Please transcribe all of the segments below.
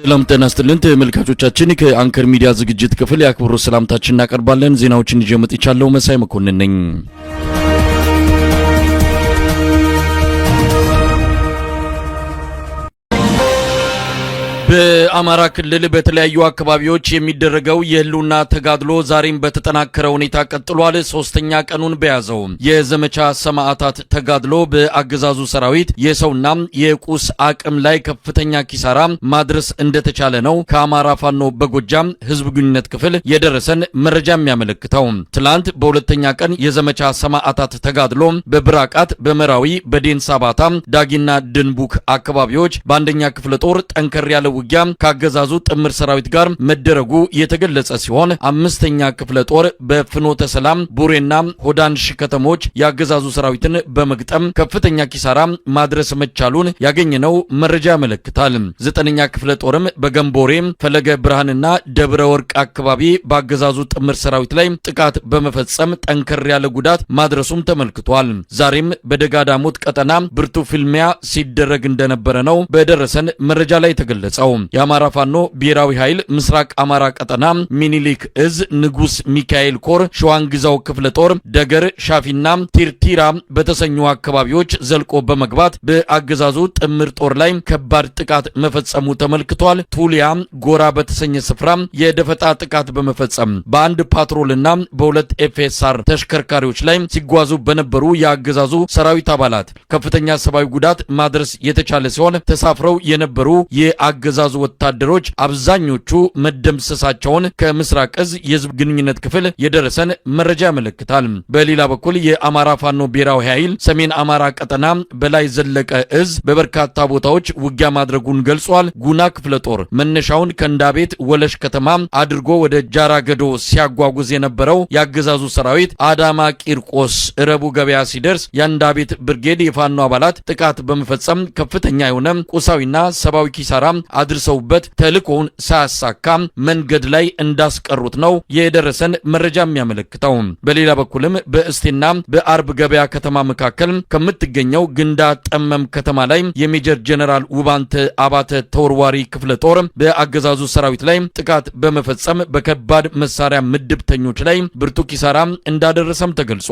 ሰላም ጤና ይስጥልን ተመልካቾቻችን ከአንከር ሚዲያ ዝግጅት ክፍል ያክብሩ ሰላምታችን እናቀርባለን። ዜናዎችን ይዤ መጥቻለሁ። መሳይ መኮንን ነኝ። በአማራ ክልል በተለያዩ አካባቢዎች የሚደረገው የህልውና ተጋድሎ ዛሬም በተጠናከረ ሁኔታ ቀጥሏል። ሶስተኛ ቀኑን በያዘው የዘመቻ ሰማዕታት ተጋድሎ በአገዛዙ ሰራዊት የሰውና የቁስ አቅም ላይ ከፍተኛ ኪሳራ ማድረስ እንደተቻለ ነው ከአማራ ፋኖ በጎጃም ህዝብ ግንኙነት ክፍል የደረሰን መረጃ የሚያመለክተው። ትላንት በሁለተኛ ቀን የዘመቻ ሰማዕታት ተጋድሎ በብራቃት፣ በመራዊ፣ በዴንሳባታ፣ ዳጊና ድንቡክ አካባቢዎች በአንደኛ ክፍለ ጦር ጠንከር ያለ ውጊያ ካገዛዙ ጥምር ሰራዊት ጋር መደረጉ የተገለጸ ሲሆን አምስተኛ ክፍለ ጦር በፍኖተ ሰላም፣ ቡሬና ሆዳንሽ ከተሞች ያገዛዙ ሰራዊትን በመግጠም ከፍተኛ ኪሳራ ማድረስ መቻሉን ያገኘነው መረጃ ያመለክታል። ዘጠነኛ ክፍለ ጦርም በገንቦሬ፣ ፈለገ ብርሃንና ደብረ ወርቅ አካባቢ ባገዛዙ ጥምር ሰራዊት ላይ ጥቃት በመፈጸም ጠንከር ያለ ጉዳት ማድረሱም ተመልክቷል። ዛሬም በደጋዳሞት ቀጠና ብርቱ ፍልሚያ ሲደረግ እንደነበረ ነው በደረሰን መረጃ ላይ ተገለጸው። የአማራ ፋኖ ብሔራዊ ኃይል ምስራቅ አማራ ቀጠና ሚኒሊክ እዝ ንጉስ ሚካኤል ኮር ሸዋንግዛው ክፍለ ጦር ደገር፣ ሻፊና ቲርቲራ በተሰኙ አካባቢዎች ዘልቆ በመግባት በአገዛዙ ጥምር ጦር ላይ ከባድ ጥቃት መፈጸሙ ተመልክቷል። ቱሊያ ጎራ በተሰኘ ስፍራ የደፈጣ ጥቃት በመፈጸም በአንድ ፓትሮልና በሁለት ኤፍኤስአር ተሽከርካሪዎች ላይ ሲጓዙ በነበሩ የአገዛዙ ሰራዊት አባላት ከፍተኛ ሰብአዊ ጉዳት ማድረስ የተቻለ ሲሆን ተሳፍረው የነበሩ የአገዛዙ ወታደሮች አብዛኞቹ መደምሰሳቸውን ከምስራቅ እዝ የህዝብ ግንኙነት ክፍል የደረሰን መረጃ ያመለክታል። በሌላ በኩል የአማራ ፋኖ ብሔራዊ ኃይል ሰሜን አማራ ቀጠና በላይ ዘለቀ እዝ በበርካታ ቦታዎች ውጊያ ማድረጉን ገልጿል። ጉና ክፍለ ጦር መነሻውን ከእንዳቤት ወለሽ ከተማ አድርጎ ወደ ጃራገዶ ሲያጓጉዝ የነበረው ያገዛዙ ሰራዊት አዳማ ቂርቆስ ረቡ ገበያ ሲደርስ የእንዳቤት ብርጌድ የፋኖ አባላት ጥቃት በመፈጸም ከፍተኛ የሆነ ቁሳዊና ሰብአዊ ኪሳራ አድርሰውበት ተልኮውን ሳያሳካ መንገድ ላይ እንዳስቀሩት ነው የደረሰን መረጃ የሚያመለክተው። በሌላ በኩልም በእስቴና በአርብ ገበያ ከተማ መካከል ከምትገኘው ግንዳ ጠመም ከተማ ላይ የሜጀር ጀነራል ውባንተ አባተ ተወርዋሪ ክፍለ ጦር በአገዛዙ ሰራዊት ላይ ጥቃት በመፈጸም በከባድ መሳሪያ ምድብተኞች ላይ ብርቱ ኪሳራ እንዳደረሰም ተገልጿል።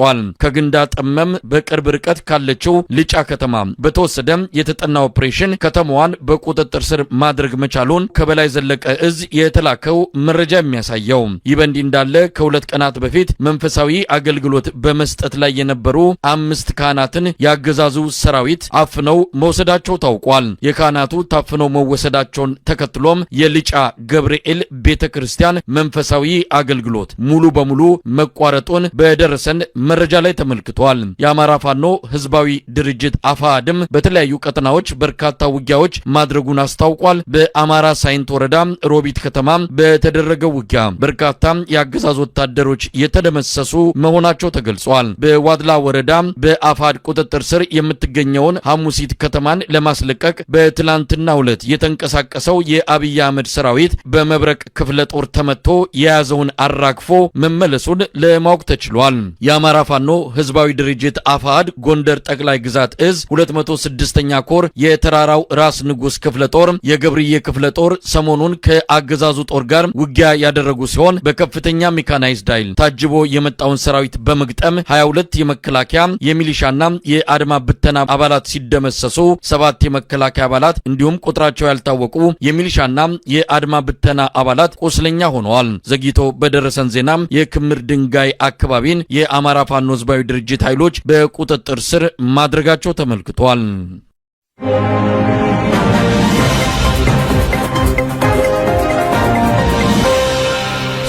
ከግንዳ ጠመም በቅርብ ርቀት ካለችው ልጫ ከተማ በተወሰደ የተጠና ኦፕሬሽን ከተማዋን በቁጥጥር ስር ማድረግ መቻሉን ከበላይ ዘለቀ እዝ የተላከው መረጃ የሚያሳየው። ይህ በእንዲህ እንዳለ ከሁለት ቀናት በፊት መንፈሳዊ አገልግሎት በመስጠት ላይ የነበሩ 5 ካህናትን ያገዛዙ ሰራዊት አፍነው መወሰዳቸው ታውቋል። የካህናቱ ታፍነው መወሰዳቸውን ተከትሎም የልጫ ገብርኤል ቤተክርስቲያን መንፈሳዊ አገልግሎት ሙሉ በሙሉ መቋረጡን በደረሰን መረጃ ላይ ተመልክቷል። የአማራ ፋኖ ህዝባዊ ድርጅት አፋድም በተለያዩ ቀጠናዎች በርካታ ውጊያዎች ማድረጉን አስታውቋል። በአማራ ሳይንት ወረዳ ሮቢት ከተማ በተደረገው ውጊያ በርካታ የአገዛዝ ወታደሮች የተደመሰሱ መሆናቸው ተገልጿል። በዋድላ ወረዳ በአፋድ ቁጥጥር ስር የምትገኘውን ሐሙሲት ከተማን ለማስለቀቅ በትላንትናው ዕለት የተንቀሳቀሰው የአብይ አህመድ ሰራዊት በመብረቅ ክፍለ ጦር ተመቶ የያዘውን አራግፎ መመለሱን ለማወቅ ተችሏል። የአማራ ፋኖ ህዝባዊ ድርጅት አፋድ ጎንደር ጠቅላይ ግዛት እዝ 206ኛ ኮር የተራራው ራስ ንጉስ ክፍለ ጦር የገብርዬ ክፍለ ጦር ሰሞኑን ከአገዛዙ ጦር ጋር ውጊያ ያደረጉ ሲሆን በከፍተኛ ሜካናይዝድ ኃይል ታጅቦ የመጣውን ሰራዊት በመግጠም 22 የመከላከያ የሚሊሻና የአድማ ብተና አባላት ሲደመሰሱ 7 የመከላከያ አባላት እንዲሁም ቁጥራቸው ያልታወቁ የሚሊሻና የአድማ ብተና አባላት ቁስለኛ ሆነዋል። ዘግይቶ በደረሰን ዜና የክምር ድንጋይ አካባቢን የአማራ ፋኖ ህዝባዊ ድርጅት ኃይሎች በቁጥጥር ስር ማድረጋቸው ተመልክቷል።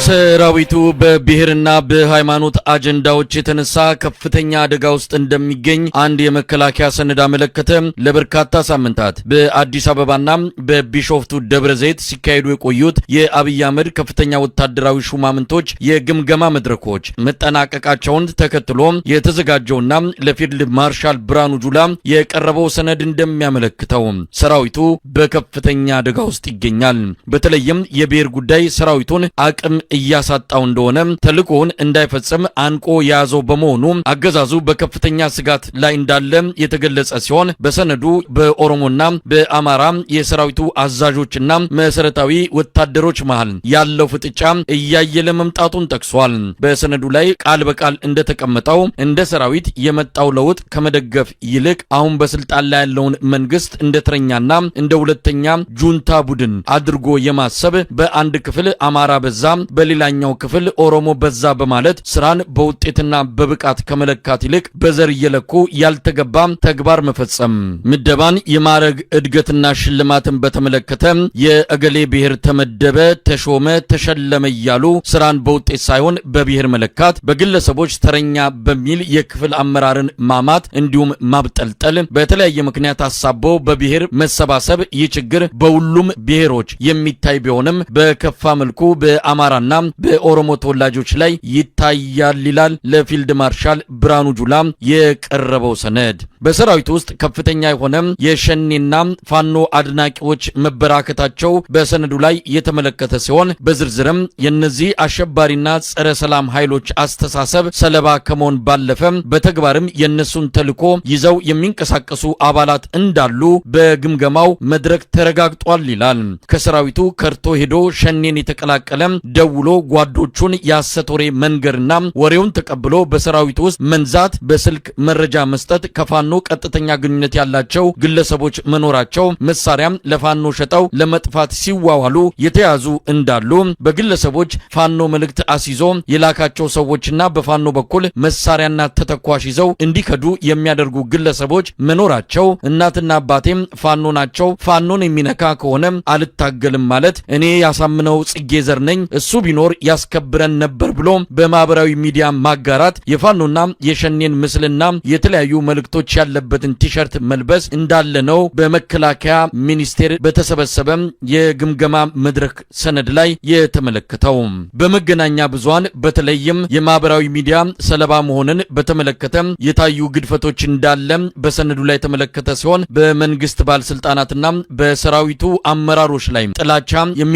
ሰራዊቱ በብሔርና በሃይማኖት አጀንዳዎች የተነሳ ከፍተኛ አደጋ ውስጥ እንደሚገኝ አንድ የመከላከያ ሰነድ አመለከተ። ለበርካታ ሳምንታት በአዲስ አበባና በቢሾፍቱ ደብረ ዘይት ሲካሄዱ የቆዩት የአብይ አህመድ ከፍተኛ ወታደራዊ ሹማምንቶች የግምገማ መድረኮች መጠናቀቃቸውን ተከትሎ የተዘጋጀውና ለፊልድ ማርሻል ብርሃኑ ጁላ የቀረበው ሰነድ እንደሚያመለክተው ሰራዊቱ በከፍተኛ አደጋ ውስጥ ይገኛል። በተለይም የብሔር ጉዳይ ሰራዊቱን አቅም እያሳጣው እንደሆነ ተልእኮውን እንዳይፈጽም አንቆ ያዘው በመሆኑ አገዛዙ በከፍተኛ ስጋት ላይ እንዳለ የተገለጸ ሲሆን በሰነዱ በኦሮሞና በአማራ የሰራዊቱ አዛዦችና መሰረታዊ ወታደሮች መሃል ያለው ፍጥጫ እያየለ መምጣቱን ጠቅሷል። በሰነዱ ላይ ቃል በቃል እንደተቀመጠው እንደ ሰራዊት የመጣው ለውጥ ከመደገፍ ይልቅ አሁን በስልጣን ላይ ያለውን መንግስት እንደ ተረኛና እንደ ሁለተኛ ጁንታ ቡድን አድርጎ የማሰብ በአንድ ክፍል አማራ በዛ በሌላኛው ክፍል ኦሮሞ በዛ በማለት ስራን በውጤትና በብቃት ከመለካት ይልቅ በዘር እየለኩ ያልተገባ ተግባር መፈጸም፣ ምደባን የማዕረግ እድገትና ሽልማትን በተመለከተ የእገሌ ብሔር ተመደበ፣ ተሾመ፣ ተሸለመ እያሉ ስራን በውጤት ሳይሆን በብሔር መለካት፣ በግለሰቦች ተረኛ በሚል የክፍል አመራርን ማማት እንዲሁም ማብጠልጠል፣ በተለያየ ምክንያት አሳቦ በብሔር መሰባሰብ ይህ ችግር በሁሉም ብሔሮች የሚታይ ቢሆንም በከፋ መልኩ በአማራና በኦሮሞ ተወላጆች ላይ ይታያል ይላል ለፊልድ ማርሻል ብርሃኑ ጁላ የቀረበው ሰነድ። በሰራዊቱ ውስጥ ከፍተኛ የሆነ የሸኔና ፋኖ አድናቂዎች መበራከታቸው በሰነዱ ላይ የተመለከተ ሲሆን በዝርዝርም የነዚህ አሸባሪና ጸረ ሰላም ኃይሎች አስተሳሰብ ሰለባ ከመሆን ባለፈ በተግባርም የነሱን ተልዕኮ ይዘው የሚንቀሳቀሱ አባላት እንዳሉ በግምገማው መድረክ ተረጋግጧል ይላል። ከሰራዊቱ ከርቶ ሄዶ ሸኔን የተቀላቀለ ደውሎ ጓዶቹን የሐሰት ወሬ መንገርና ወሬውን ተቀብሎ በሰራዊቱ ውስጥ መንዛት፣ በስልክ መረጃ መስጠት፣ ከፋኖ ቀጥተኛ ግንኙነት ያላቸው ግለሰቦች መኖራቸው መሳሪያም ለፋኖ ሸጠው ለመጥፋት ሲዋዋሉ የተያዙ እንዳሉ በግለሰቦች ፋኖ መልእክት አስይዞ የላካቸው ሰዎችና በፋኖ በኩል መሳሪያና ተተኳሽ ይዘው እንዲከዱ የሚያደርጉ ግለሰቦች መኖራቸው እናትና አባቴም ፋኖ ናቸው፣ ፋኖን የሚነካ ከሆነ አልታገልም ማለት እኔ ያሳምነው ጽጌ ዘር ነኝ እሱ ቢኖር ያስከብረን ነበር ብሎ በማህበራዊ ሚዲያ ማጋራት የፋኖና የሸኔን ምስልና የተለያዩ መልእክቶች ያለበትን ቲሸርት መልበስ እንዳለ ነው በመከላከያ ሚኒስቴር በተሰበሰበ የግምገማ መድረክ ሰነድ ላይ የተመለከተው። በመገናኛ ብዙሃን በተለይም የማህበራዊ ሚዲያ ሰለባ መሆንን በተመለከተ የታዩ ግድፈቶች እንዳለ በሰነዱ ላይ የተመለከተ ሲሆን በመንግስት ባለስልጣናትና በሰራዊቱ አመራሮች ላይ ጥላቻ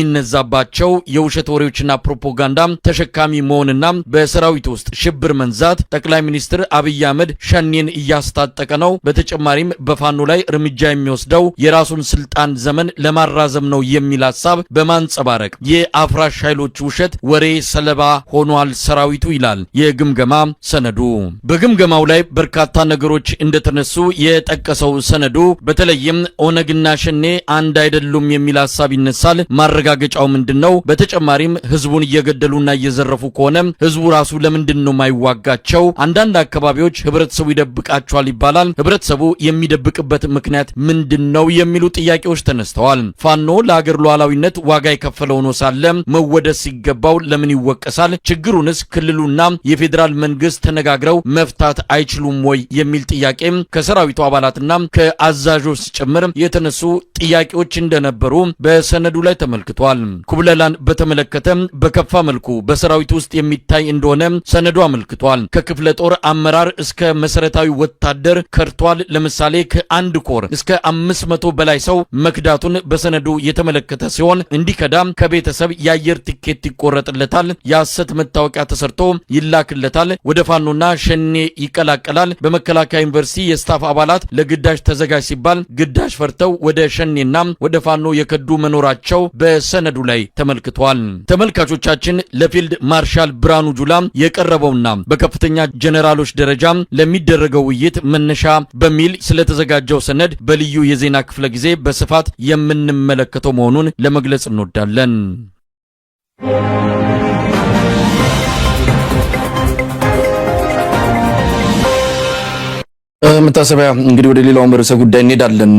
የሚነዛባቸው የውሸት ወሬዎችና ፕሮፓጋንዳ ተሸካሚ መሆንና በሰራዊቱ ውስጥ ሽብር መንዛት ጠቅላይ ሚኒስትር አብይ አህመድ ሸኔን እያስታጠቀ ነው፣ በተጨማሪም በፋኖ ላይ እርምጃ የሚወስደው የራሱን ስልጣን ዘመን ለማራዘም ነው የሚል ሐሳብ በማንጸባረቅ የአፍራሽ ኃይሎች ውሸት ወሬ ሰለባ ሆኗል ሰራዊቱ ይላል የግምገማ ሰነዱ። በግምገማው ላይ በርካታ ነገሮች እንደተነሱ የጠቀሰው ሰነዱ በተለይም ኦነግና ሸኔ አንድ አይደሉም የሚል ሐሳብ ይነሳል። ማረጋገጫው ምንድነው? በተጨማሪም ህዝቡን እየገደሉና እየዘረፉ ከሆነ ህዝቡ ራሱ ለምንድን ነው የማይዋጋቸው? አንዳንድ አካባቢዎች ህብረተሰቡ ይደብቃቸዋል ይባላል። ህብረተሰቡ የሚደብቅበት ምክንያት ምንድነው የሚሉ ጥያቄዎች ተነስተዋል። ፋኖ ለሀገር ሉዓላዊነት ዋጋ የከፈለው ሆኖ ሳለ መወደስ ሲገባው ለምን ይወቀሳል? ችግሩንስ ክልሉና የፌዴራል መንግስት ተነጋግረው መፍታት አይችሉም ወይ የሚል ጥያቄ ከሰራዊቱ አባላትና ከአዛዦች ጭምር የተነሱ ጥያቄዎች እንደነበሩ በሰነዱ ላይ ተመልክቷል። ኩብለላን በተመለከተ በከፋ መልኩ በሰራዊቱ ውስጥ የሚታይ እንደሆነ ሰነዱ አመልክቷል። ከክፍለ ጦር አመራር እስከ መሰረታዊ ወታደር ከርቷል። ለምሳሌ ከአንድ ኮር እስከ 500 በላይ ሰው መክዳቱን በሰነዱ የተመለከተ ሲሆን እንዲከዳም ከቤተሰብ የአየር ቲኬት ይቆረጥለታል፣ የሐሰት መታወቂያ ተሰርቶ ይላክለታል፣ ወደ ፋኖና ሸኔ ይቀላቀላል። በመከላከያ ዩኒቨርሲቲ የስታፍ አባላት ለግዳጅ ተዘጋጅ ሲባል ግዳጅ ፈርተው ወደ ሸኔና ወደ ፋኖ የከዱ መኖራቸው በሰነዱ ላይ ተመልክቷል። ተመልካቾቻችን ለፊልድ ማርሻል ብርሃኑ ጁላ የቀረበውና በከፍተኛ ጀነራሎች ደረጃ ለሚደረገው ውይይት መነሻ በሚል ስለተዘጋጀው ሰነድ በልዩ የዜና ክፍለ ጊዜ በስፋት የምንመለከተው መሆኑን ለመግለጽ እንወዳለን። መታሰቢያ እንግዲህ ወደ ሌላው ርዕሰ ጉዳይ እንሄዳለን።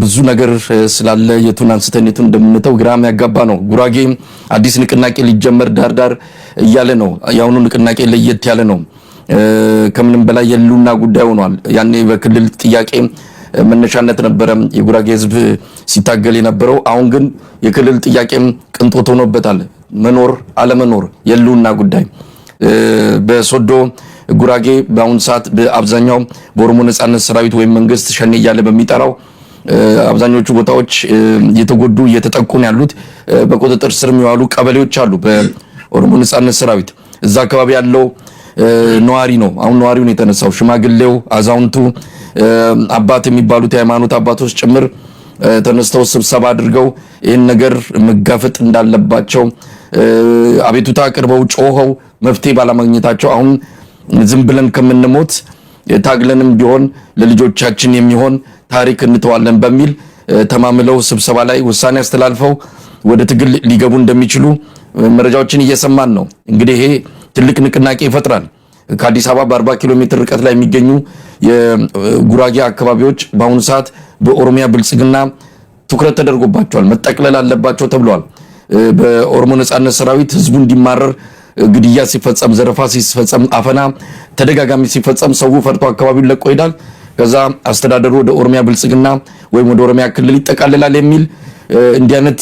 ብዙ ነገር ስላለ የቱን አንስተን የቱን እንደምንተው ግራም ያጋባ ነው። ጉራጌ አዲስ ንቅናቄ ሊጀመር ዳርዳር እያለ ነው። ያውኑ ንቅናቄ ለየት ያለ ነው። ከምንም በላይ የሉና ጉዳይ ሆኗል። ያኔ በክልል ጥያቄ መነሻነት ነበረ የጉራጌ ህዝብ ሲታገል የነበረው። አሁን ግን የክልል ጥያቄም ቅንጦት ሆኖበታል። መኖር አለመኖር የሉና ጉዳይ በሶዶ ጉራጌ በአሁን ሰዓት በአብዛኛው በኦሮሞ ነጻነት ሰራዊት ወይም መንግስት ሸኔ እያለ በሚጠራው አብዛኞቹ ቦታዎች እየተጎዱ እየተጠቁ ነው ያሉት። በቁጥጥር ስር የሚዋሉ ቀበሌዎች አሉ። ኦሮሞ ነጻነት ሰራዊት እዛ አካባቢ ያለው ነዋሪ ነው። አሁን ነዋሪውን የተነሳው ሽማግሌው፣ አዛውንቱ፣ አባት የሚባሉት የሃይማኖት አባቶች ጭምር ተነስተው ስብሰባ አድርገው ይህን ነገር መጋፈጥ እንዳለባቸው አቤቱታ አቅርበው ጮኸው መፍትሄ ባለማግኘታቸው አሁን ዝም ብለን ከምንሞት ታግለንም ቢሆን ለልጆቻችን የሚሆን ታሪክ እንተዋለን በሚል ተማምለው ስብሰባ ላይ ውሳኔ አስተላልፈው ወደ ትግል ሊገቡ እንደሚችሉ መረጃዎችን እየሰማን ነው። እንግዲህ ይሄ ትልቅ ንቅናቄ ይፈጥራል። ከአዲስ አበባ በ40 ኪሎ ሜትር ርቀት ላይ የሚገኙ የጉራጌ አካባቢዎች በአሁኑ ሰዓት በኦሮሚያ ብልጽግና ትኩረት ተደርጎባቸዋል፣ መጠቅለል አለባቸው ተብሏል። በኦሮሞ ነጻነት ሰራዊት ህዝቡ እንዲማረር ግድያ ሲፈጸም፣ ዘረፋ ሲፈጸም፣ አፈና ተደጋጋሚ ሲፈጸም ሰው ፈርቶ አካባቢውን ለቆ ይሄዳል። ከዛ አስተዳደሩ ወደ ኦሮሚያ ብልጽግና ወይም ወደ ኦሮሚያ ክልል ይጠቃለላል የሚል እንዲህ አይነት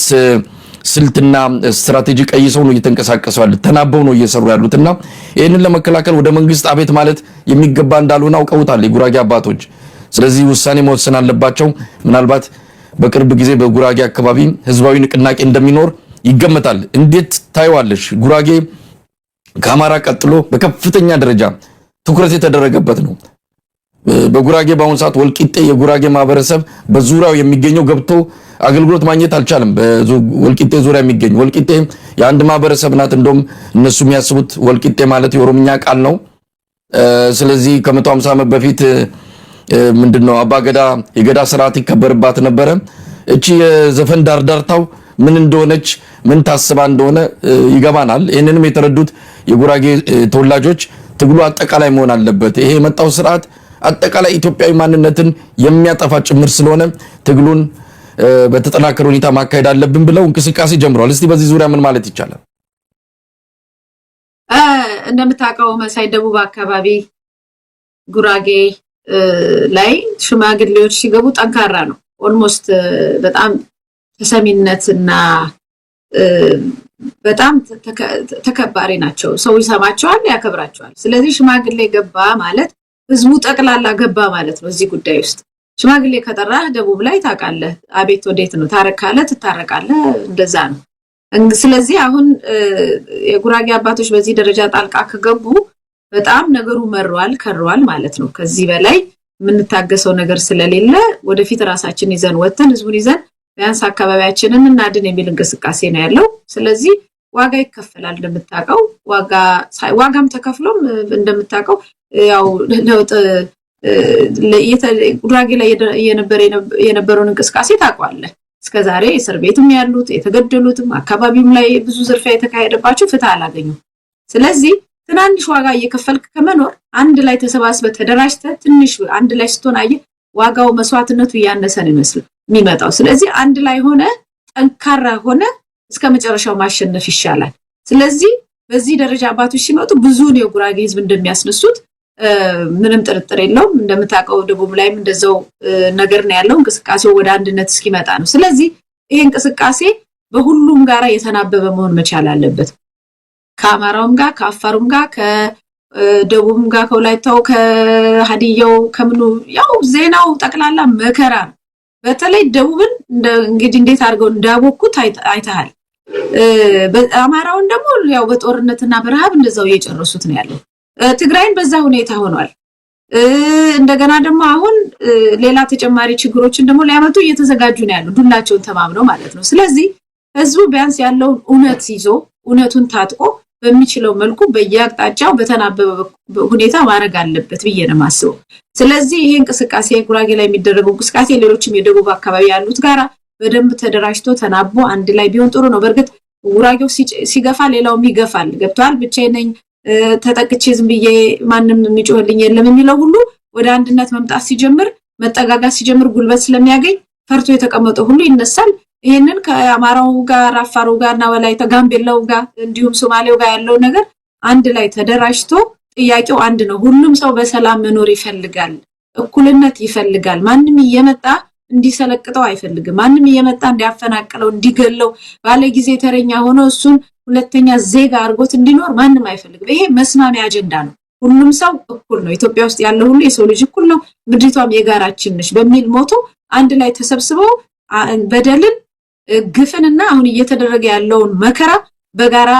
ስልትና ስትራቴጂ ቀይሰው ነው እየተንቀሳቀሱ ያሉት፣ ተናበው ነው እየሰሩ ያሉትና ይሄንን ለመከላከል ወደ መንግስት አቤት ማለት የሚገባ እንዳልሆነ አውቀውታል የጉራጌ አባቶች። ስለዚህ ውሳኔ መወሰን አለባቸው። ምናልባት በቅርብ ጊዜ በጉራጌ አካባቢ ህዝባዊ ንቅናቄ እንደሚኖር ይገመታል። እንዴት ታይዋለሽ? ጉራጌ ከአማራ ቀጥሎ በከፍተኛ ደረጃ ትኩረት የተደረገበት ነው። በጉራጌ በአሁኑ ሰዓት ወልቂጤ የጉራጌ ማህበረሰብ በዙሪያው የሚገኘው ገብቶ አገልግሎት ማግኘት አልቻለም። በወልቂጤ ዙሪያ የሚገኝ ወልቂጤ የአንድ ማህበረሰብ ናት። እንደውም እነሱ የሚያስቡት ወልቂጤ ማለት የኦሮምኛ ቃል ነው። ስለዚህ ከ150 ዓመት በፊት ምንድነው አባገዳ የገዳ ስርዓት ይከበርባት ነበረ። እቺ የዘፈን ዳርዳርታው ምን እንደሆነች ምን ታስባ እንደሆነ ይገባናል። ይሄንንም የተረዱት የጉራጌ ተወላጆች ትግሉ አጠቃላይ መሆን አለበት፣ ይሄ የመጣው ስርዓት አጠቃላይ ኢትዮጵያዊ ማንነትን የሚያጠፋ ጭምር ስለሆነ ትግሉን በተጠናከረ ሁኔታ ማካሄድ አለብን ብለው እንቅስቃሴ ጀምረዋል። እስቲ በዚህ ዙሪያ ምን ማለት ይቻላል? እንደምታውቀው መሳይ ደቡብ አካባቢ ጉራጌ ላይ ሽማግሌዎች ሲገቡ ጠንካራ ነው። ኦልሞስት በጣም ተሰሚነትና በጣም ተከባሪ ናቸው። ሰው ይሰማቸዋል፣ ያከብራቸዋል። ስለዚህ ሽማግሌ ገባ ማለት ህዝቡ ጠቅላላ ገባ ማለት ነው። እዚህ ጉዳይ ውስጥ ሽማግሌ ከጠራህ ደቡብ ላይ ታውቃለህ፣ አቤት ወዴት ነው ታረካለ ትታረቃለህ፣ እንደዛ ነው። ስለዚህ አሁን የጉራጌ አባቶች በዚህ ደረጃ ጣልቃ ከገቡ በጣም ነገሩ ከሯል ማለት ነው። ከዚህ በላይ የምንታገሰው ነገር ስለሌለ ወደፊት ራሳችን ይዘን ወተን ህዝቡን ይዘን ቢያንስ አካባቢያችንን እናድን የሚል እንቅስቃሴ ነው ያለው። ስለዚህ ዋጋ ይከፈላል። እንደምታውቀው ዋጋም ተከፍሎም እንደምታውቀው ያው ለውጥ ጉራጌ ላይ የነበረውን እንቅስቃሴ ታውቃለህ። እስከዛሬ እስር ቤትም ያሉት የተገደሉትም አካባቢውም ላይ ብዙ ዝርፊያ የተካሄደባቸው ፍትህ አላገኙም። ስለዚህ ትናንሽ ዋጋ እየከፈልክ ከመኖር አንድ ላይ ተሰባስበ ተደራጅተ ትንሽ አንድ ላይ ስትሆን አየህ ዋጋው መስዋዕትነቱ ያነሰን ይመስል የሚመጣው። ስለዚህ አንድ ላይ ሆነ ጠንካራ ሆነ እስከ መጨረሻው ማሸነፍ ይሻላል። ስለዚህ በዚህ ደረጃ አባቶች ሲመጡ ብዙውን የጉራጌ ህዝብ እንደሚያስነሱት ምንም ጥርጥር የለውም። እንደምታውቀው ደቡብ ላይም እንደዛው ነገር ነው ያለው። እንቅስቃሴው ወደ አንድነት እስኪመጣ ነው። ስለዚህ ይሄ እንቅስቃሴ በሁሉም ጋራ የተናበበ መሆን መቻል አለበት። ከአማራውም ጋር፣ ከአፋሩም ጋር፣ ከደቡብም ጋር፣ ከወላይታው፣ ከሀዲያው፣ ከምኑ ያው ዜናው ጠቅላላ መከራ ነው። በተለይ ደቡብን እንግዲህ እንዴት አድርገው እንዳቦኩት አይተሃል። አማራውን ደግሞ ያው በጦርነትና በረሃብ እንደዛው እየጨረሱት ነው ያለው። ትግራይን በዛ ሁኔታ ሆኗል። እንደገና ደግሞ አሁን ሌላ ተጨማሪ ችግሮችን ደግሞ ሊያመጡ እየተዘጋጁ ነው ያለው፣ ዱላቸውን ተማምነው ማለት ነው። ስለዚህ ህዝቡ ቢያንስ ያለውን እውነት ይዞ እውነቱን ታጥቆ በሚችለው መልኩ በየአቅጣጫው በተናበበ ሁኔታ ማድረግ አለበት ብዬ ነው የማስበው። ስለዚህ ይሄ እንቅስቃሴ ጉራጌ ላይ የሚደረገው እንቅስቃሴ ሌሎችም የደቡብ አካባቢ ያሉት ጋራ በደንብ ተደራጅቶ ተናቦ አንድ ላይ ቢሆን ጥሩ ነው። በእርግጥ ጉራጌው ሲገፋ ሌላውም ይገፋል። ገብቷል። ብቻዬን ነኝ ተጠቅቼ ዝም ብዬ ማንም የሚጮህልኝ የለም የሚለው ሁሉ ወደ አንድነት መምጣት ሲጀምር መጠጋጋት ሲጀምር ጉልበት ስለሚያገኝ ፈርቶ የተቀመጠው ሁሉ ይነሳል። ይሄንን ከአማራው ጋር አፋሩ ጋርና ወላይታ ጋምቤላው ጋር እንዲሁም ሶማሌው ጋር ያለው ነገር አንድ ላይ ተደራጅቶ ጥያቄው አንድ ነው። ሁሉም ሰው በሰላም መኖር ይፈልጋል፣ እኩልነት ይፈልጋል። ማንም እየመጣ እንዲሰለቅጠው አይፈልግም። ማንም እየመጣ እንዲያፈናቅለው እንዲገለው ባለጊዜ ተረኛ ሆኖ እሱን ሁለተኛ ዜጋ አድርጎት እንዲኖር ማንም አይፈልግም። ይሄ መስማሚያ አጀንዳ ነው። ሁሉም ሰው እኩል ነው። ኢትዮጵያ ውስጥ ያለው ሁሉ የሰው ልጅ እኩል ነው፣ ምድሪቷም የጋራችን ነች በሚል ሞቶ አንድ ላይ ተሰብስበው በደልን ግፍንና አሁን እየተደረገ ያለውን መከራ በጋራ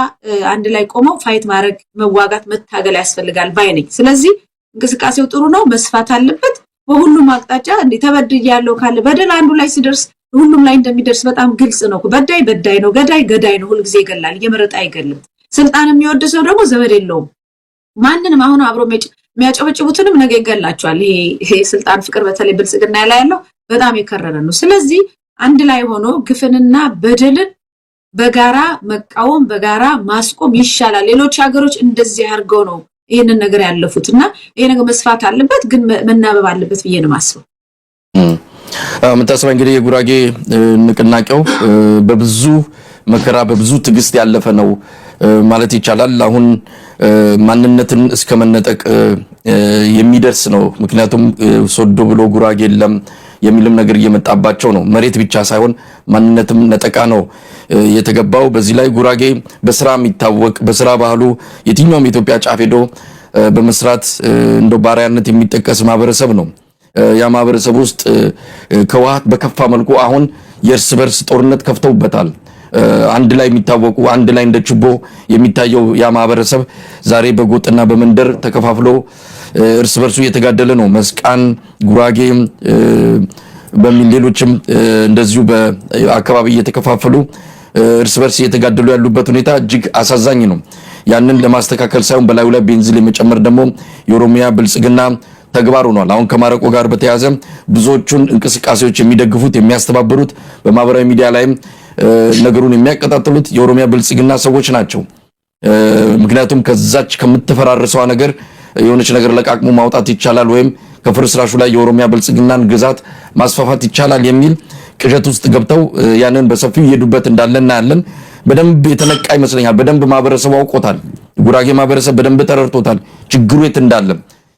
አንድ ላይ ቆመው ፋይት ማድረግ መዋጋት መታገል ያስፈልጋል ባይነኝ ስለዚህ እንቅስቃሴው ጥሩ ነው መስፋት አለበት በሁሉም አቅጣጫ እንዴ ተበድያለው ካለ በደል አንዱ ላይ ሲደርስ ሁሉም ላይ እንደሚደርስ በጣም ግልጽ ነው በዳይ ነው ገዳይ ነው ሁሉ ጊዜ ይገላል እየመረጠ አይገልም ስልጣን የሚወድ ሰው ደግሞ ዘመድ የለውም ማንንም አሁን አብሮ የሚያጨበጭቡትንም ነገ ይገላቸዋል ይሄ ስልጣን ፍቅር በተለይ ብልጽግና ላይ ያለው በጣም የከረረ ነው ስለዚህ አንድ ላይ ሆኖ ግፍንና በደልን በጋራ መቃወም በጋራ ማስቆም ይሻላል ሌሎች ሀገሮች እንደዚህ አድርገው ነው ይሄንን ነገር ያለፉትና ይሄ ነገር መስፋት አለበት ግን መናበብ አለበት ብዬ ነው ማስበው መታሰቢያ እንግዲህ የጉራጌ ንቅናቄው በብዙ መከራ በብዙ ትግስት ያለፈ ነው ማለት ይቻላል አሁን ማንነትን እስከመነጠቅ የሚደርስ ነው ምክንያቱም ሶዶ ብሎ ጉራጌ የለም የሚልም ነገር እየመጣባቸው ነው መሬት ብቻ ሳይሆን ማንነትም ነጠቃ ነው የተገባው በዚህ ላይ ጉራጌ በስራ የሚታወቅ በስራ ባህሉ የትኛውም ኢትዮጵያ ጫፍ ሄዶ በመስራት እንደ ባሪያነት የሚጠቀስ ማህበረሰብ ነው ያ ማህበረሰብ ውስጥ ከዋት በከፋ መልኩ አሁን የእርስ በርስ ጦርነት ከፍተውበታል አንድ ላይ የሚታወቁ አንድ ላይ እንደችቦ የሚታየው ያ ማህበረሰብ ዛሬ በጎጥና በመንደር ተከፋፍሎ እርስ በርሱ እየተጋደለ ነው መስቃን ጉራጌ በሚል ሌሎችም እንደዚሁ በአካባቢ እየተከፋፈሉ እርስ በርስ እየተጋደሉ ያሉበት ሁኔታ እጅግ አሳዛኝ ነው ያንን ለማስተካከል ሳይሆን በላዩ ላይ ቤንዚን ለመጨመር ደግሞ የኦሮሚያ ብልጽግና ተግባር ሆኗል አሁን ከማረቆ ጋር በተያዘ ብዙዎቹን እንቅስቃሴዎች የሚደግፉት የሚያስተባብሩት በማህበራዊ ሚዲያ ላይ ነገሩን የሚያቀጣጥሉት የኦሮሚያ ብልጽግና ሰዎች ናቸው ምክንያቱም ከዛች ከምትፈራርሰው ነገር የሆነች ነገር ለቃቅሙ ማውጣት ይቻላል ወይም ከፍርስራሹ ላይ የኦሮሚያ ብልጽግናን ግዛት ማስፋፋት ይቻላል የሚል ቅዠት ውስጥ ገብተው ያንን በሰፊው ይሄዱበት እንዳለና ያለን በደንብ የተነቃ ይመስለኛል በደንብ ማህበረሰቡ አውቆታል ጉራጌ ማህበረሰብ በደንብ ተረድቶታል ችግሩ የት እንዳለ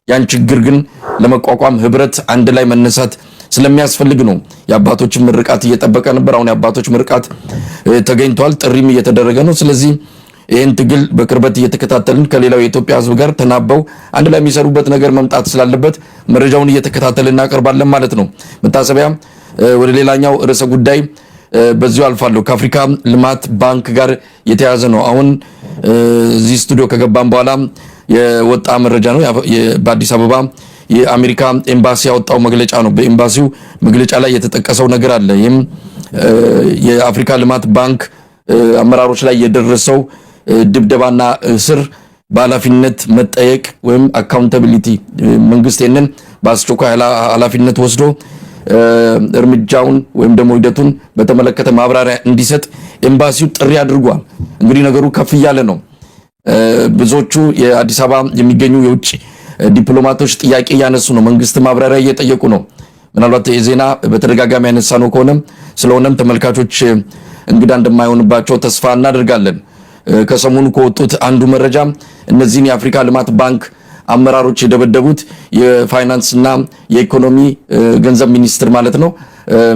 ያን ችግር ግን ለመቋቋም ህብረት አንድ ላይ መነሳት ስለሚያስፈልግ ነው የአባቶች ምርቃት እየተጠበቀ ነበር አሁን የአባቶች ምርቃት ተገኝቷል ጥሪም እየተደረገ ነው ስለዚህ ይሄን ትግል በቅርበት እየተከታተልን ከሌላው የኢትዮጵያ ህዝብ ጋር ተናበው አንድ ላይ የሚሰሩበት ነገር መምጣት ስላለበት መረጃውን እየተከታተልን እናቀርባለን ማለት ነው መታሰቢያ ወደ ሌላኛው ርዕሰ ጉዳይ በዚሁ አልፋለሁ ከአፍሪካ ልማት ባንክ ጋር የተያዘ ነው አሁን እዚህ ስቱዲዮ ከገባን በኋላ የወጣ መረጃ ነው በአዲስ አበባ የአሜሪካ ኤምባሲ ያወጣው መግለጫ ነው በኤምባሲው መግለጫ ላይ የተጠቀሰው ነገር አለ ይሄም የአፍሪካ ልማት ባንክ አመራሮች ላይ የደረሰው ድብደባና እስር በኃላፊነት መጠየቅ ወይም አካውንታቢሊቲ መንግስት የነን በአስቸኳይ ኃላፊነት ወስዶ እርምጃውን ወይም ደግሞ ሂደቱን በተመለከተ ማብራሪያ እንዲሰጥ ኤምባሲው ጥሪ አድርጓል እንግዲህ ነገሩ ከፍ ያለ ነው ብዙዎቹ የአዲስ አበባ የሚገኙ የውጭ ዲፕሎማቶች ጥያቄ ያነሱ ነው መንግስት ማብራሪያ እየጠየቁ ነው ምናልባት የዜና በተደጋጋሚ ያነሳ ነው ከሆነም ስለሆነም ተመልካቾች እንግዳ እንደማይሆንባቸው ተስፋ እናደርጋለን ከሰሞኑ ከወጡት አንዱ መረጃ እነዚህን የአፍሪካ ልማት ባንክ አመራሮች የደበደቡት የፋይናንስና የኢኮኖሚ ገንዘብ ሚኒስትር ማለት ነው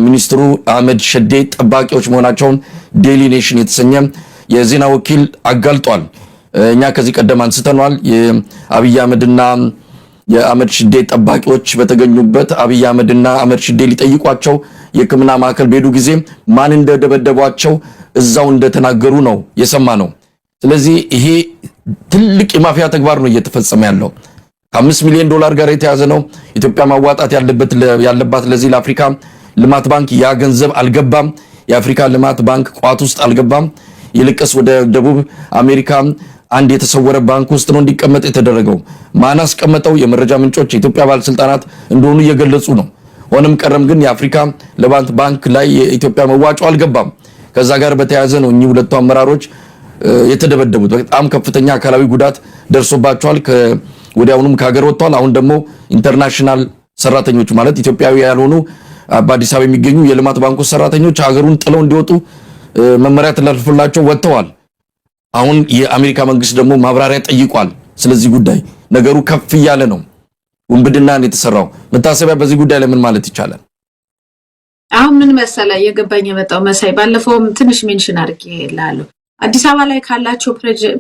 ሚኒስትሩ አህመድ ሸዴ ጠባቂዎች መሆናቸውን ዴይሊ ኔሽን የተሰኘ የዜና ወኪል አጋልጧል እኛ ከዚህ ቀደም አንስተናል የአብይ አህመድና የአህመድ ሸዴ ጠባቂዎች በተገኙበት አብይ አህመድና አህመድ ሸዴ ሊጠይቋቸው የሕክምና ማዕከል በሄዱ ጊዜ ማን እንደደበደቧቸው እዛው እንደተናገሩ ነው የሰማነው ስለዚህ ይሄ ትልቅ የማፊያ ተግባር ነው እየተፈጸመ ያለው $5 ሚሊዮን ጋር የተያዘ ነው ኢትዮጵያ ማዋጣት ያለባት ለዚህ ለአፍሪካ ልማት ባንክ ያ ገንዘብ አልገባም የአፍሪካ ልማት ባንክ ቋት ውስጥ አልገባም ይልቅስ ወደ ደቡብ አሜሪካ አንድ የተሰወረ ባንክ ውስጥ ነው እንዲቀመጥ የተደረገው ማን አስቀመጠው የመረጃ ምንጮች የኢትዮጵያ ባለስልጣናት እንደሆኑ እየገለጹ ነው ሆነም ቀረም ግን የአፍሪካ ልማት ባንክ ላይ የኢትዮጵያ መዋጮ አልገባም ከዛ ጋር በተያያዘ ነው እኚህ ሁለቱ አመራሮች የተደበደቡት በጣም ከፍተኛ አካላዊ ጉዳት ደርሶባቸዋል ወዲያውኑም ከሀገር ወጥተዋል አሁን ደግሞ ኢንተርናሽናል ሰራተኞች ማለት ኢትዮጵያዊ ያልሆኑ በአዲስ አበባ የሚገኙ የልማት ባንኩ ሰራተኞች ሀገሩን ጥለው እንዲወጡ መመሪያ ተላልፎላቸው ወጥተዋል አሁን የአሜሪካ መንግስት ደግሞ ማብራሪያ ጠይቋል ስለዚህ ጉዳይ ነገሩ ከፍ ያለ ነው ወንብድናን የተሰራው መታሰቢያ በዚህ ጉዳይ ላይ ምን ማለት ይቻላል አሁን ምን መሰለ የገባኝ የመጣው መሳይ ባለፈውም ትንሽ ሜንሽን አድርጌላለሁ አዲስ አበባ ላይ ካላቸው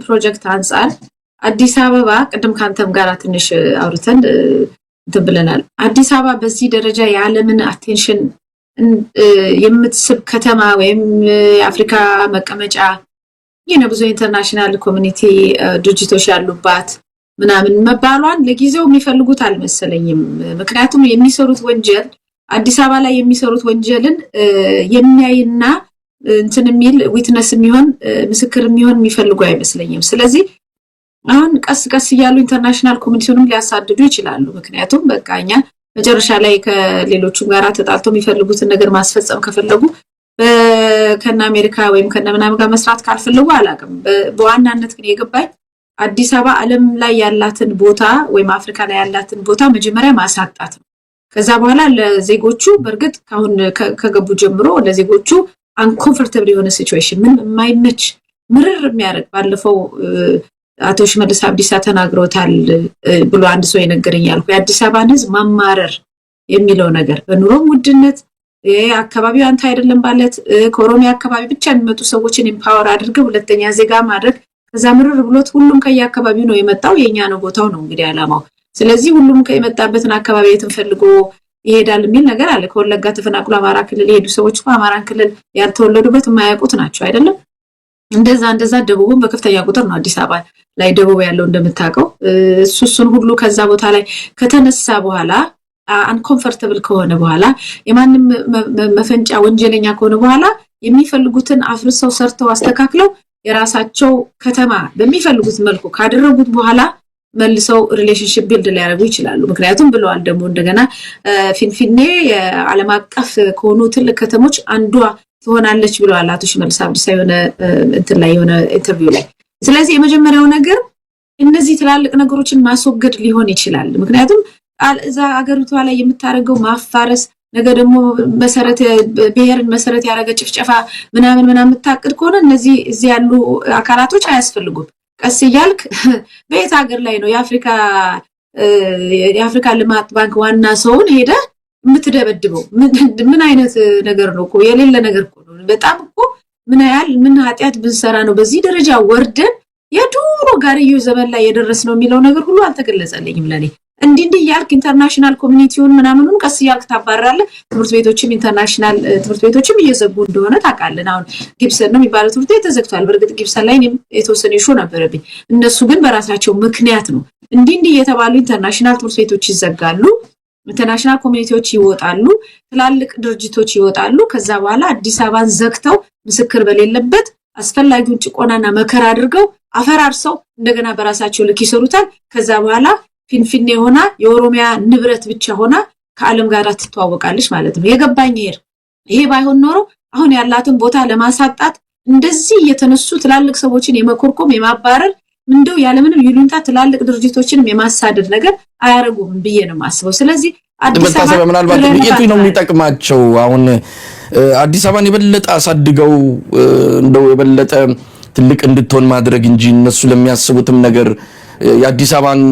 ፕሮጀክት አንፃር አዲስ አበባ ቀደም ካንተም ጋር ትንሽ አውርተን ተብለናል አዲስ አበባ በዚህ ደረጃ የዓለምን አቴንሽን የምትስብ ከተማ ወይም የአፍሪካ መቀመጫ ብዙ ኢንተርናሽናል ኮሚኒቲ ድርጅቶች ያሉባት ምናምን መባሏን ለጊዜው የሚፈልጉት አልመሰለኝም። ምክንያቱም የሚሰሩት ወንጀል አዲስ አበባ ላይ የሚሰሩት ወንጀልን የሚያይና እንትን የሚል ዊትነስ የሚሆን ምስክር የሚፈልጉ አይመስለኝም። ስለዚህ አሁን ቀስ ቀስ እያሉ ኢንተርናሽናል ኮሚኒቲውንም ሊያሳድዱ ይችላሉ። ምክንያቱም በቃኛ መጨረሻ ላይ ከሌሎቹ ጋር ተጣልተው የሚፈልጉትን ነገር ማስፈጸም ከፈለጉ ከና አሜሪካ ወይም ከና ምናምን ጋር መስራት ካልፈለጉ አላውቅም። በዋናነት ግን የገባኝ አዲስ አበባ ዓለም ላይ ያላትን ቦታ ወይም አፍሪካ ላይ ያላትን ቦታ መጀመሪያ ማሳጣት ነው። ከዛ በኋላ ለዜጎቹ በርግጥ ካሁን ከገቡ ጀምሮ ለዜጎቹ አንኮምፎርታብል የሆነ ሲቹዌሽን ምን የማይመች ምርር የሚያደርግ ባለፈው አቶ ሽመልስ አብዲሳ ተናግሮታል ብሎ አንድ ሰው ይነገረኛል። የአዲስ አበባን ሕዝብ ማማረር የሚለው ነገር በኑሮም ውድነት አካባቢው አንተ አይደለም ማለት ከኦሮሚያ አካባቢ ብቻ የሚመጡ ሰዎችን ኤምፓወር አድርገው ሁለተኛ ዜጋ ማድረግ ከዛ ምርር ብሎት ሁሉም ከየአካባቢው ነው የመጣው የኛ ነው ቦታው ነው እንግዲህ አላማው። ስለዚህ ሁሉም ከየመጣበትን አካባቢ የተፈልጎ ይሄዳል የሚል ነገር አለ። ከወለጋ ተፈናቅሎ አማራ ክልል የሄዱ ሰዎች አማራን ክልል ያልተወለዱበት የማያውቁት ናቸው አይደለም። እንደዛ ደቡብም በከፍተኛ ቁጥር ነው አዲስ አበባ ላይ ደቡብ ያለው እንደምታውቀው እሱን ሁሉ ከዛ ቦታ ላይ ከተነሳ በኋላ አንኮምፎርታብል ከሆነ በኋላ የማንም መፈንጫ ወንጀለኛ ከሆነ በኋላ የሚፈልጉትን አፍርሰው ሰርተው አስተካክለው የራሳቸው ከተማ በሚፈልጉት መልኩ ካደረጉት በኋላ መልሰው ሪሌሽንሺፕ ቢልድ ሊያደርጉ ይችላሉ። ምክንያቱም ብለዋል ደግሞ እንደገና ፊንፊኔ የዓለም አቀፍ ከሆኑ ትልቅ ከተሞች አንዷ ትሆናለች ብለዋል አቶ ሽመልስ አብዲሳ የሆነ እንትን ላይ የሆነ ኢንተርቪው ላይ። ስለዚህ የመጀመሪያው ነገር እነዚህ ትላልቅ ነገሮችን ማስወገድ ሊሆን ይችላል። ምክንያቱም እዛ አገሪቷ ላይ የምታደርገው ማፋረስ ነገ ደግሞ ብሔርን መሰረት ያደረገ ጭፍጨፋ ምናምን የምታቅድ ከሆነ እነዚህ እዚህ ያሉ አካላቶች አያስፈልጉም። ቀስ እያልክ በየት ሀገር ላይ ነው የአፍሪካ ልማት ባንክ ዋና ሰውን ሄደ የምትደበድበው? ምን አይነት ነገር ነው እኮ የሌለ ነገር እኮ ነው። በጣም እኮ ምን ኃጢአት ብንሰራ ነው በዚህ ደረጃ ወርደን የዱሮ ጋርዩ ዘመን ላይ የደረስነው የሚለው ነገር ሁሉ አልተገለጸልኝም ለኔ። እንዲህ ያልክ ኢንተርናሽናል ኮሚኒቲውን ምናምኑን ቀስ ያልክ ታባራለህ። ትምህርት ቤቶችም ኢንተርናሽናል ትምህርት ቤቶችም እየዘጉ እንደሆነ ታውቃለህ። አሁን ጊብሰን ነው የሚባለው ትምህርት ቤት ተዘግቷል። በርግጥ ጊብሰን ላይ የተወሰነ ኢሹ ነበረብኝ። እነሱ ግን በራሳቸው ምክንያት ነው እንዲህ እየተባሉ ኢንተርናሽናል ትምህርት ቤቶች ይዘጋሉ፣ ኢንተርናሽናል ኮሚኒቲዎች ይወጣሉ፣ ትላልቅ ድርጅቶች ይወጣሉ። ከዛ በኋላ አዲስ አበባን ዘግተው ምስክር በሌለበት አስፈላጊውን ጭቆናና መከራ አድርገው አፈራርሰው እንደገና በራሳቸው ልክ ይሰሩታል። ከዛ በኋላ ፊንፊኔ ሆና የኦሮሚያ ንብረት ብቻ ሆና ከዓለም ጋር ትተዋወቃለች ማለት ነው። የገባኝ ይሄ ባይሆን ኖሮ አሁን ያላትን ቦታ ለማሳጣት እንደዚህ እየተነሱ ትላልቅ ሰዎችን የመኮርኮም የማባረር እንደው ያለምንም ይሉንታ ትላልቅ ድርጅቶችንም የማሳደድ ነገር አያረጉም ብዬ ነው የማስበው። ስለዚህ አዲስ አበባ ምናልባት የቱ ነው የሚጠቅማቸው? አሁን አዲስ አበባን የበለጠ አሳድገው እንደው የበለጠ ትልቅ እንድትሆን ማድረግ እንጂ እነሱ ለሚያስቡትም ነገር የአዲስ አበባን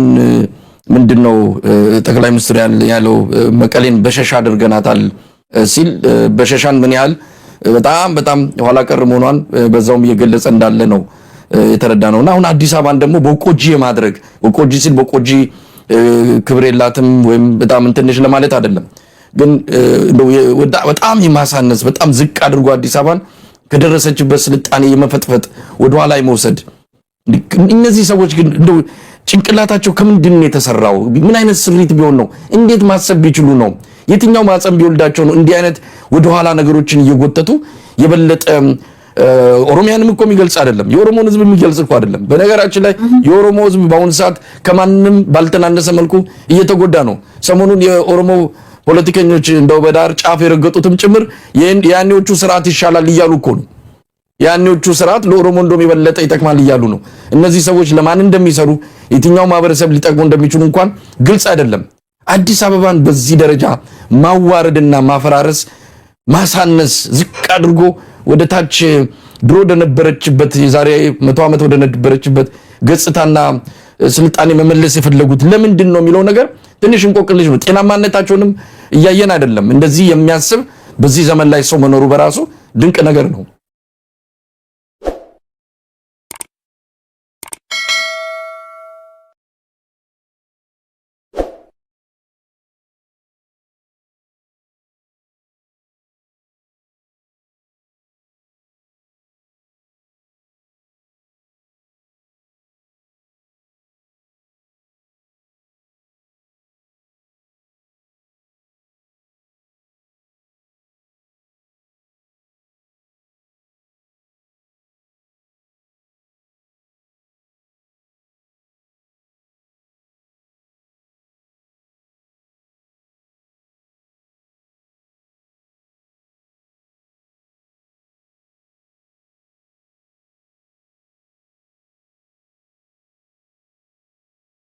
ምንድነው ጠቅላይ ሚኒስትር ያለው መቀሌን በሸሻ አድርገናታል ሲል በሸሻን ምን ያህል በጣም ኋላ ቀር መሆኗን በዛውም እየገለጸ እንዳለ ነው የተረዳነውና አሁን አዲስ አበባን ደግሞ በቆጂ ማድረግ በቆጂ ሲል በቆጂ ክብር የላትም ወይም በጣም እንትንሽ ለማለት አይደለም፣ ግን በጣም የማሳነስ በጣም ዝቅ አድርጎ አዲስ አበባን ከደረሰችበት ስልጣኔ የመፈጥፈጥ ወደ ኋላ መውሰድ። እነዚህ ሰዎች ግን እንደው ጭንቅላታቸው ከምንድን ነው የተሰራው? ምን አይነት ስሪት ቢሆን ነው? እንዴት ማሰብ ቢችሉ ነው? የትኛው ማጸም ቢወልዳቸው ነው እንዲህ አይነት ወደ ኋላ ነገሮችን እየጎተቱ የበለጠ ኦሮሚያንም እኮ የሚገልጽ አይደለም፣ የኦሮሞን ህዝብ የሚገልጽ እኮ አይደለም። በነገራችን ላይ የኦሮሞ ህዝብ በአሁኑ ሰዓት ከማንንም ባልተናነሰ መልኩ እየተጎዳ ነው። ሰሞኑን የኦሮሞ ፖለቲከኞች እንደው በዳር ጫፍ የረገጡትም ጭምር ያኔዎቹ ስርዓት ይሻላል እያሉ እኮ ነው። ያኔዎቹ ስርዓት ለኦሮሞ እንደም የበለጠ ይጠቅማል እያሉ ነው። እነዚህ ሰዎች ለማን እንደሚሰሩ የትኛው ማህበረሰብ ሊጠቅሙ እንደሚችሉ እንኳን ግልጽ አይደለም። አዲስ አበባን በዚህ ደረጃ ማዋረድና ማፈራረስ፣ ማሳነስ፣ ዝቅ አድርጎ ወደ ታች ድሮ ወደነበረችበት የዛሬ 100 ዓመት ወደነበረችበት ገጽታና ስልጣኔ መመለስ የፈለጉት ለምንድን ነው የሚለው ነገር ትንሽ እንቆቅልሽ ነው። ጤናማነታቸውንም እያየን አይደለም። እንደዚህ የሚያስብ በዚህ ዘመን ላይ ሰው መኖሩ በራሱ ድንቅ ነገር ነው።